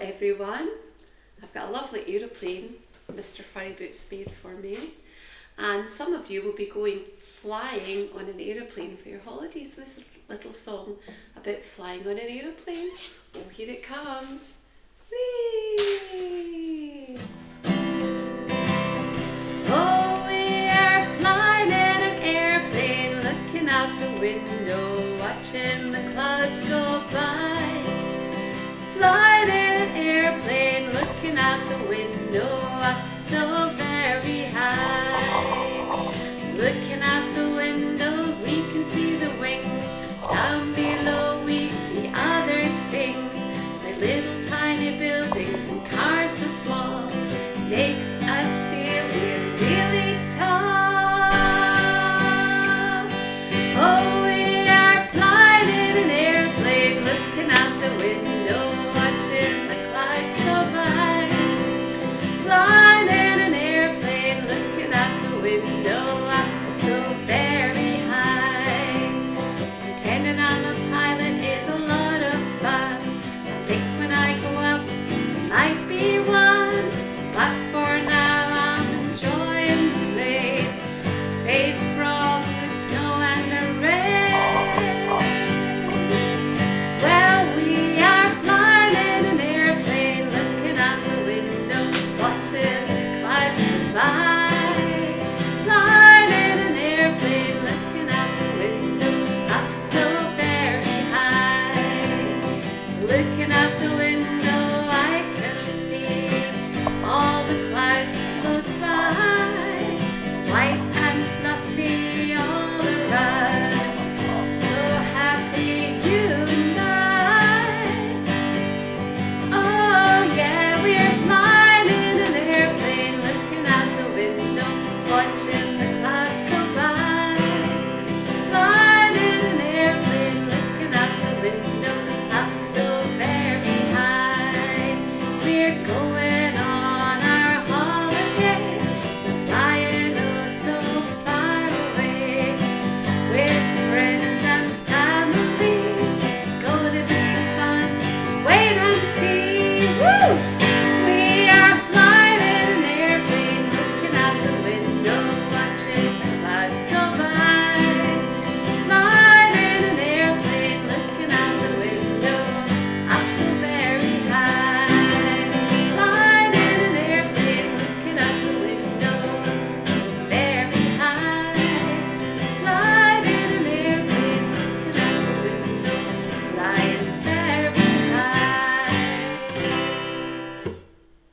everyone. I've got a lovely aeroplane Mr. Furryboots made for me, and some of you will be going flying on an aeroplane for your holidays. So this is a little song about flying on an aeroplane. Oh, here it comes. Whee! Oh, we are flying in an airplane, looking out the window, watching the clouds go by. Flying in an airplane, looking out the window, up so very high. Looking out the window, we can see the wings. Down below we see other things, like little tiny buildings and cars so small. Makes us feel we're really tall. Oh, we are flying in an airplane, looking out the window, watching the clouds go by. Flying in an airplane, looking out the window, up so very high. Pretending I'm a pilot is a lot of fun. I think when I go up, I might be one, but for now I'm enjoying the plane, safe from the snow and the rain. Well, we are flying in an airplane, looking out the window, watching the clouds go by. Flying in an airplane, looking out the window, up so very high. Looking out the window,